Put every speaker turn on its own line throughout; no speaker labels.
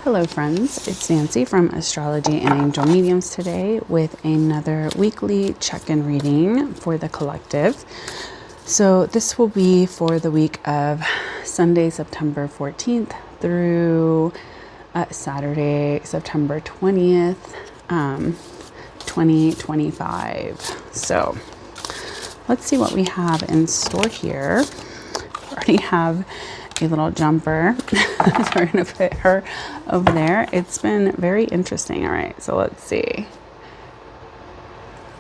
Hello friends, it's Nancy from Astrology and Angel Mediums today with another weekly check-in reading for the collective. So this will be for the week of Sunday, September 14th through Saturday, September 20th, 2025. So let's see what we have in store here. We already have a little jumper. So we're going to put her over there. It's been very interesting. All right, so let's see.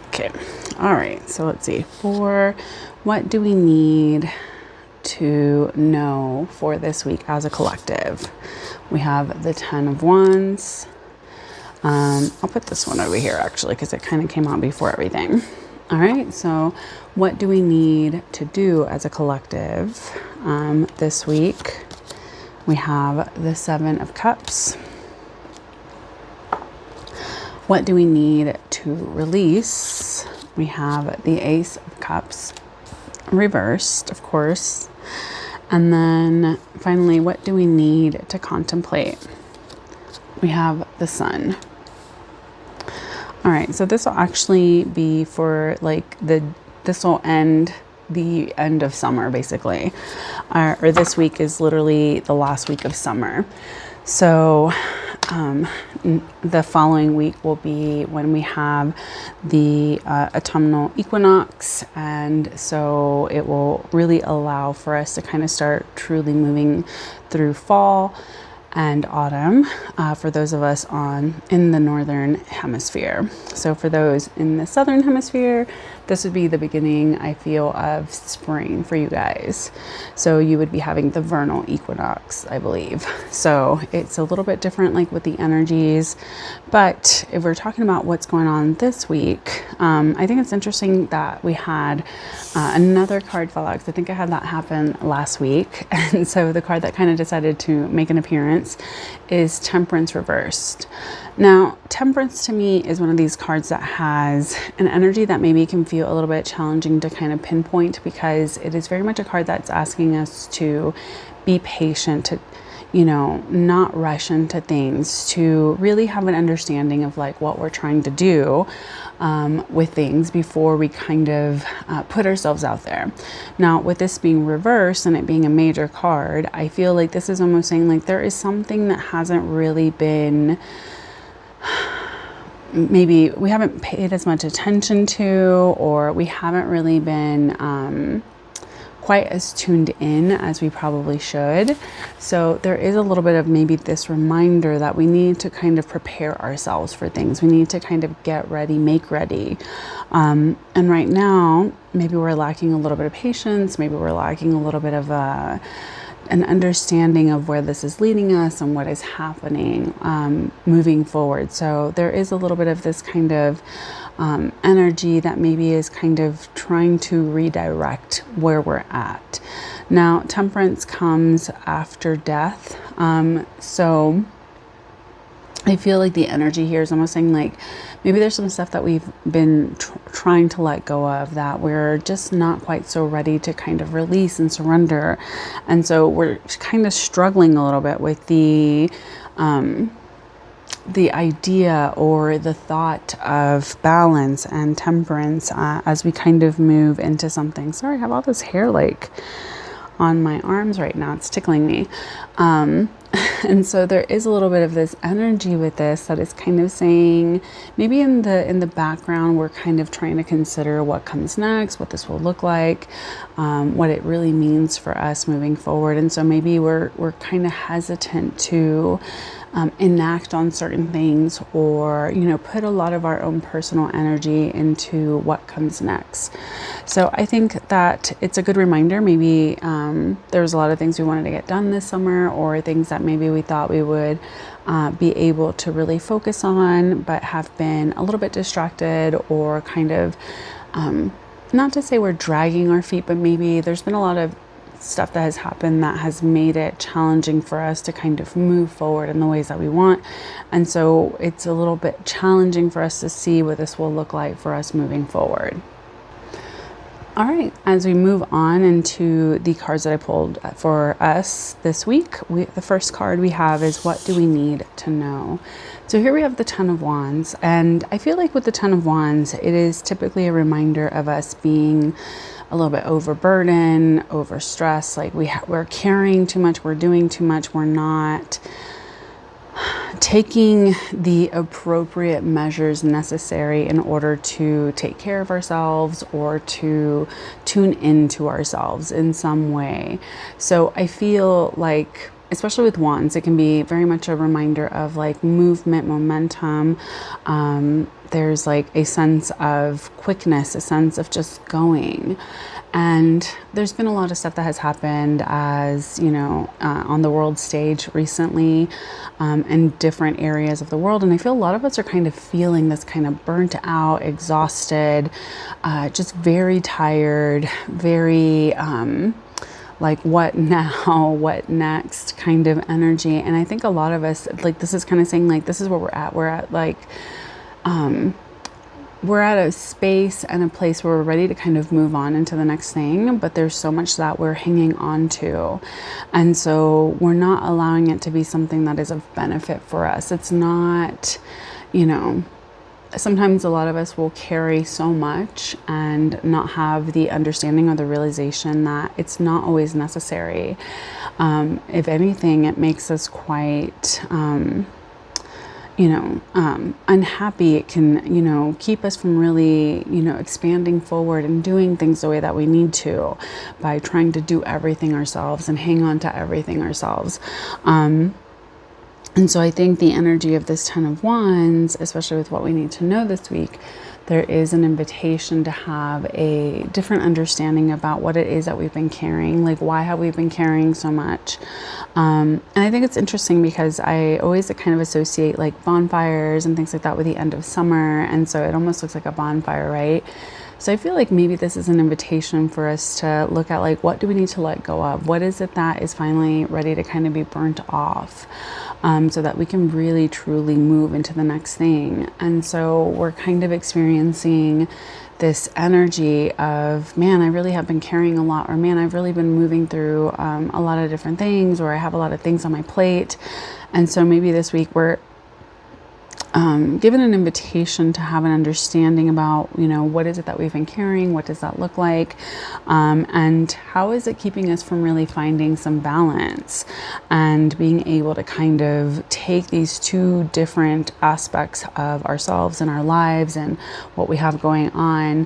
Okay, all right, so let's see. For what do we need to know for this week as a collective? We have the 10 of Wands. I'll put this one over here actually because it kind of came out before everything. All right, so what do we need to do as a collective this week? We have the 7 of Cups. What do we need to release? We have the Ace of Cups reversed, of course. And then finally, what do we need to contemplate? We have the Sun. All right, so this will actually be for this will end the end of summer basically, or this week is literally the last week of summer. So the following week will be when we have the autumnal equinox, and so it will really allow for us to kind of start truly moving through fall and autumn for those of us in the northern hemisphere. So for those in the southern hemisphere, this would be the beginning, I feel, of spring for you guys. So you would be having the vernal equinox, I believe. So it's a little bit different like with the energies, but if we're talking about what's going on this week, I think it's interesting that we had another card fall out, because I think I had that happen last week. And so the card that kind of decided to make an appearance is Temperance reversed. Now, Temperance to me is one of these cards that has an energy that maybe can feel a little bit challenging to kind of pinpoint, because it is very much a card that's asking us to be patient, to, you know, not rush into things, to really have an understanding of like what we're trying to do with things before we kind of put ourselves out there. Now, with this being reversed and it being a major card, I feel like this is almost saying like there is something that hasn't really been, maybe we haven't paid as much attention to, or we haven't really been quite as tuned in as we probably should. So there is a little bit of maybe this reminder that we need to kind of prepare ourselves for things. We need to kind of get ready, make ready. And right now, maybe we're lacking a little bit of patience. Maybe we're lacking a little bit of an understanding of where this is leading us and what is happening moving forward. So there is a little bit of this kind of energy that maybe is kind of trying to redirect where we're at. Now, Temperance comes after death. So I feel like the energy here is almost saying like maybe there's some stuff that we've been trying to let go of that we're just not quite so ready to kind of release and surrender. And so we're kind of struggling a little bit with the idea or the thought of balance and temperance as we kind of move into something. Sorry, I have all this hair like on my arms right now. It's tickling me. And so there is a little bit of this energy with this that is kind of saying maybe in the background we're kind of trying to consider what comes next, what this will look like, what it really means for us moving forward. And so maybe we're kind of hesitant to enact on certain things, or, you know, put a lot of our own personal energy into what comes next. So I think that it's a good reminder. Maybe there was a lot of things we wanted to get done this summer, or things that maybe we thought we would be able to really focus on, but have been a little bit distracted, or kind of, not to say we're dragging our feet, but maybe there's been a lot of stuff that has happened that has made it challenging for us to kind of move forward in the ways that we want. And so it's a little bit challenging for us to see what this will look like for us moving forward. All right, as we move on into the cards that I pulled for us this week, the first card we have is what do we need to know? So here we have the Ten of Wands, and I feel like with the Ten of Wands, it is typically a reminder of us being a little bit overburdened, overstressed, like we're carrying too much, we're doing too much, we're not taking the appropriate measures necessary in order to take care of ourselves or to tune into ourselves in some way. So I feel like, especially with wands, it can be very much a reminder of like movement, momentum. There's like a sense of quickness, a sense of just going. And there's been a lot of stuff that has happened, as you know, on the world stage recently, in different areas of the world. And I feel a lot of us are kind of feeling this kind of burnt out, exhausted, just very tired, very like what now, what next kind of energy. And I think a lot of us, like, this is kind of saying like, this is where we're at. We're at like, we're at a space and a place where we're ready to kind of move on into the next thing, but there's so much that we're hanging on to. And so we're not allowing it to be something that is of benefit for us. It's not, you know, sometimes a lot of us will carry so much and not have the understanding or the realization that it's not always necessary. If anything, it makes us quite, unhappy. It can, keep us from really, expanding forward and doing things the way that we need to by trying to do everything ourselves and hang on to everything ourselves. And so I think the energy of this Ten of Wands, especially with what we need to know this week, there is an invitation to have a different understanding about what it is that we've been carrying. Like, why have we been carrying so much? And I think it's interesting because I always kind of associate like bonfires and things like that with the end of summer. And so it almost looks like a bonfire, right? So I feel like maybe this is an invitation for us to look at like, what do we need to let go of? What is it that is finally ready to kind of be burnt off, so that we can really truly move into the next thing? And so we're kind of experiencing this energy of, man, I really have been carrying a lot, or man, I've really been moving through a lot of different things, or I have a lot of things on my plate. And so maybe this week we're given an invitation to have an understanding about, what is it that we've been carrying? What does that look like? And how is it keeping us from really finding some balance and being able to kind of take these two different aspects of ourselves and our lives and what we have going on,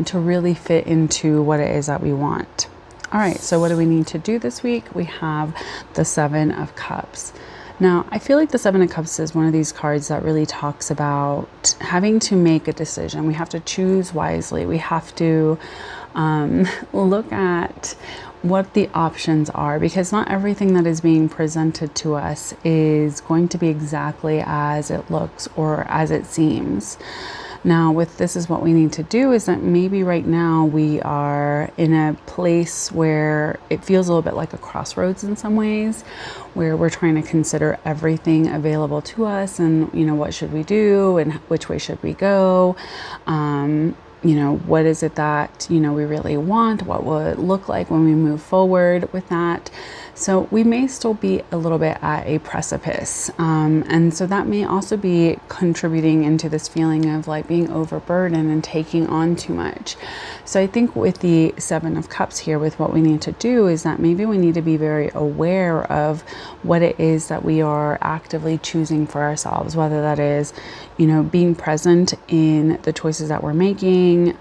to really fit into what it is that we want. All right, so what do we need to do this week? We have the Seven of Cups. Now, I feel like the Seven of Cups is one of these cards that really talks about having to make a decision. We have to choose wisely. We have to look at what the options are, because not everything that is being presented to us is going to be exactly as it looks or as it seems. Now, with this is what we need to do is that maybe right now we are in a place where it feels a little bit like a crossroads in some ways, where we're trying to consider everything available to us and, what should we do and which way should we go? What is it that, we really want? What will it look like when we move forward with that? So we may still be a little bit at a precipice. And so that may also be contributing into this feeling of like being overburdened and taking on too much. So I think with the Seven of Cups here, with what we need to do is that maybe we need to be very aware of what it is that we are actively choosing for ourselves, whether that is, being present in the choices that we're making,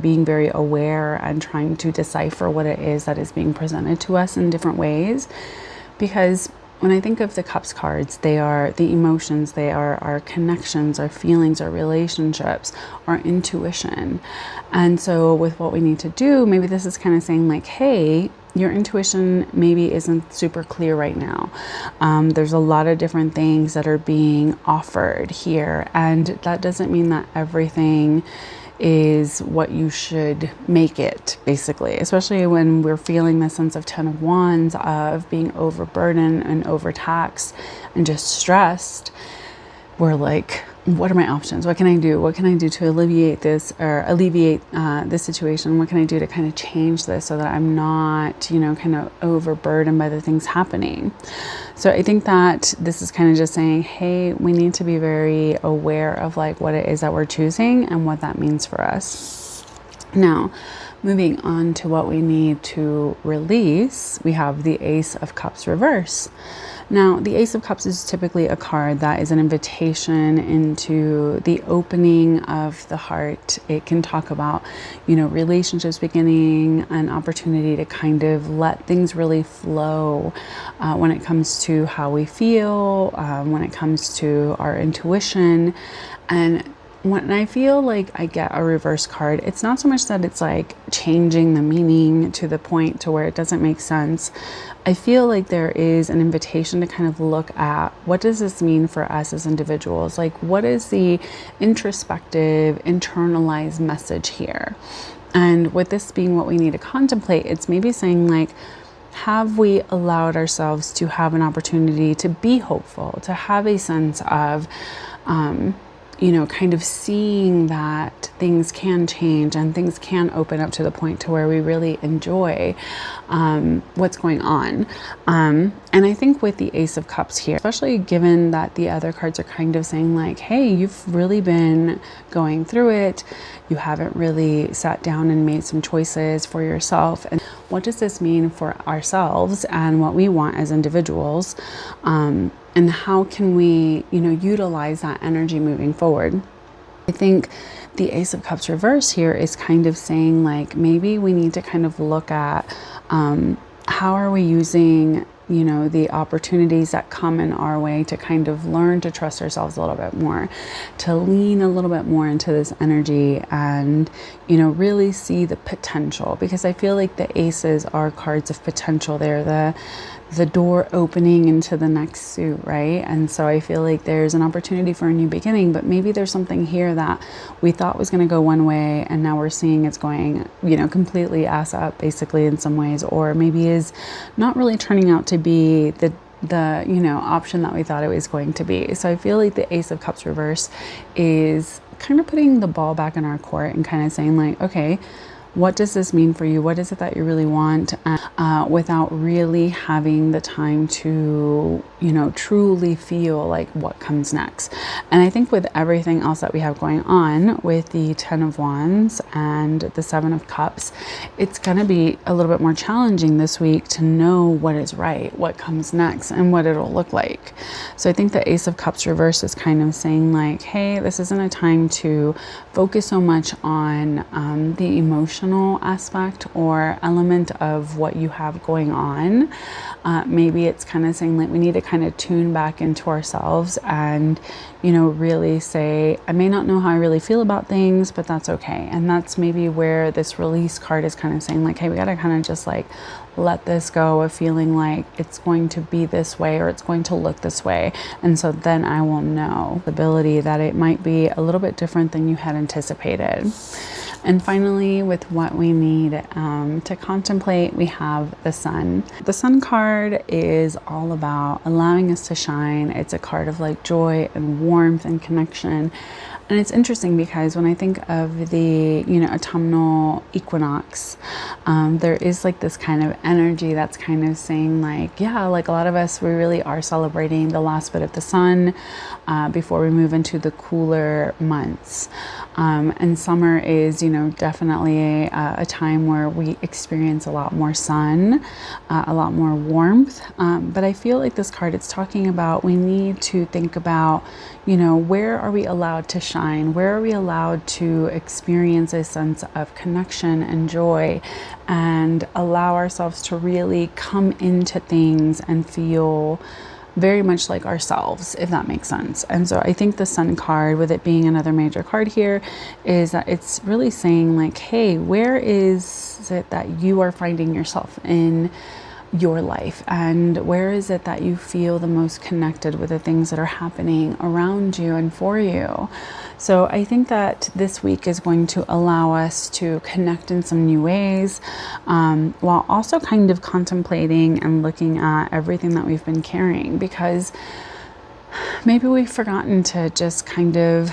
being very aware and trying to decipher what it is that is being presented to us in different ways. Because when I think of the Cups cards, they are the emotions, they are our connections, our feelings, our relationships, our intuition. And so with what we need to do, maybe this is kind of saying like, hey, your intuition maybe isn't super clear right now. There's a lot of different things that are being offered here. And that doesn't mean that everything is what you should make it, basically, especially when we're feeling the sense of Ten of Wands of being overburdened and overtaxed and just stressed. We're like, what are my options? What can I do? What can I do to alleviate this this situation? What can I do to kind of change this so that I'm not, kind of overburdened by the things happening? So I think that this is kind of just saying, hey, we need to be very aware of like what it is that we're choosing and what that means for us. Now, moving on to what we need to release, we have the Ace of Cups reverse. Now, the Ace of Cups is typically a card that is an invitation into the opening of the heart. It can talk about, relationships beginning, an opportunity to kind of let things really flow when it comes to how we feel, when it comes to our intuition. And when I feel like I get a reverse card, it's not so much that it's like changing the meaning to the point to where it doesn't make sense. I feel like there is an invitation to kind of look at, what does this mean for us as individuals? Like, what is the introspective, internalized message here? And with this being what we need to contemplate, it's maybe saying like, have we allowed ourselves to have an opportunity to be hopeful, to have a sense of, kind of seeing that things can change and things can open up to the point to where we really enjoy what's going on. And I think with the Ace of Cups here, especially given that the other cards are kind of saying like, hey, you've really been going through it. You haven't really sat down and made some choices for yourself. And what does this mean for ourselves and what we want as individuals? And how can we, utilize that energy moving forward? I think the Ace of Cups reverse here is kind of saying like, maybe we need to kind of look at how are we using, the opportunities that come in our way to kind of learn to trust ourselves a little bit more, to lean a little bit more into this energy and, really see the potential, because I feel like the aces are cards of potential. They're the door opening into the next suit, right? And so I feel like there's an opportunity for a new beginning, but maybe there's something here that we thought was going to go one way and now we're seeing it's going, completely ass up basically in some ways, or maybe is not really turning out to be the option that we thought it was going to be. So I feel like the Ace of Cups reverse is kind of putting the ball back in our court and kind of saying like, okay, what does this mean for you? What is it that you really want? Without really having the time to, truly feel like what comes next. And I think with everything else that we have going on with the 10 of Wands and the 7 of Cups, it's going to be a little bit more challenging this week to know what is right, what comes next, and what it'll look like. So I think the Ace of Cups reverse is kind of saying like, hey, this isn't a time to focus so much on the emotional aspect or element of what you have going on. Maybe it's kind of saying like we need to kind of tune back into ourselves and, really say, I may not know how I really feel about things, but that's okay. And that's maybe where this release card is kind of saying like, hey, we got to kind of just like let this go of feeling like it's going to be this way or it's going to look this way. And so then I will know the ability that it might be a little bit different than you had anticipated. And finally, with what we need to contemplate, we have the Sun. The Sun card is all about allowing us to shine. It's a card of like joy and warmth and connection. And it's interesting because when I think of the, autumnal equinox, there is like this kind of energy that's kind of saying like, yeah, like a lot of us, we really are celebrating the last bit of the sun before we move into the cooler months. And summer is, definitely a time where we experience a lot more sun, a lot more warmth. But I feel like this card, it's talking about we need to think about, where are we allowed to shine? Where are we allowed to experience a sense of connection and joy and allow ourselves to really come into things and feel very much like ourselves, if that makes sense. And so I think the Sun card, with it being another major card here, is that it's really saying like, hey, where is it that you are finding yourself in your life, and where is it that you feel the most connected with the things that are happening around you and for you? So I think that this week is going to allow us to connect in some new ways, while also kind of contemplating and looking at everything that we've been carrying, because maybe we've forgotten to just kind of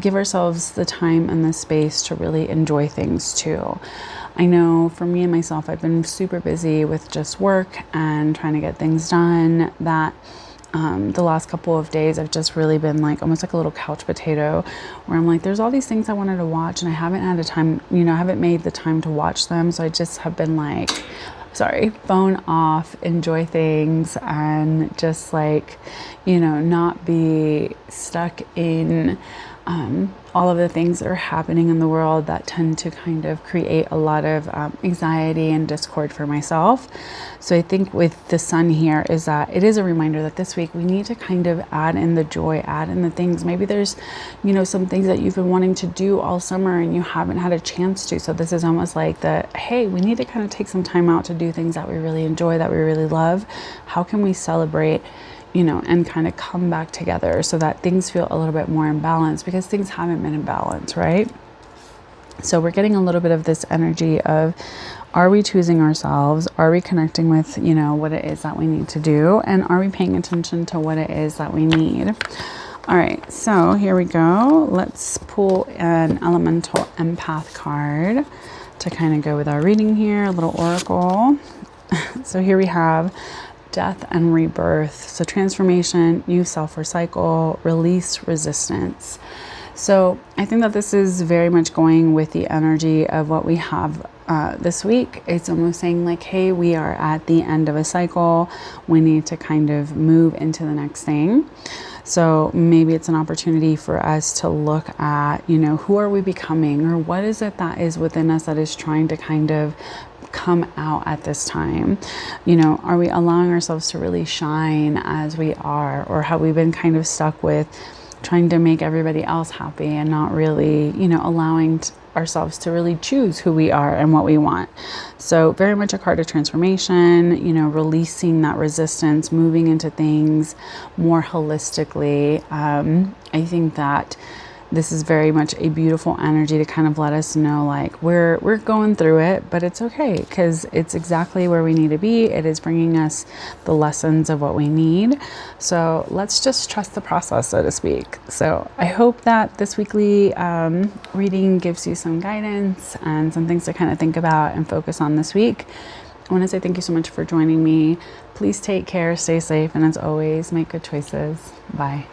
give ourselves the time and the space to really enjoy things too. I know for me and myself, I've been super busy with just work and trying to get things done that the last couple of days I've just really been like almost like a little couch potato, where I'm like, there's all these things I wanted to watch and I haven't had the time, I haven't made the time to watch them. So I just have been like, phone off, enjoy things, and just like, not be stuck in all of the things that are happening in the world that tend to kind of create a lot of anxiety and discord for myself. So I think with the sun here is that it is a reminder that this week we need to kind of add in the joy, add in the things. Maybe there's, some things that you've been wanting to do all summer and you haven't had a chance to. So this is almost like hey, we need to kind of take some time out to do things that we really enjoy, that we really love. How can we celebrate, and kind of come back together so that things feel a little bit more in balance, because things haven't been in balance, right? So we're getting a little bit of this energy of, are we choosing ourselves? Are we connecting with, what it is that we need to do? And are we paying attention to what it is that we need? All right, so here we go. Let's pull an elemental empath card to kind of go with our reading here, a little oracle. So here we have death and rebirth. So transformation, new self recycle, release resistance. So I think that this is very much going with the energy of what we have this week. It's almost saying like, hey, we are at the end of a cycle. We need to kind of move into the next thing. So maybe it's an opportunity for us to look at, who are we becoming, or what is it that is within us that is trying to kind of come out at this time? Are we allowing ourselves to really shine as we are, or have we been kind of stuck with trying to make everybody else happy and not really, allowing ourselves to really choose who we are and what we want? So very much a card of transformation, releasing that resistance, moving into things more holistically. I think that this is very much a beautiful energy to kind of let us know like we're going through it, but it's okay, because it's exactly where we need to be. It is bringing us the lessons of what we need. So let's just trust the process, so to speak. So I hope that this weekly reading gives you some guidance and some things to kind of think about and focus on this week. I want to say thank you so much for joining me. Please take care, stay safe, and as always, make good choices. Bye.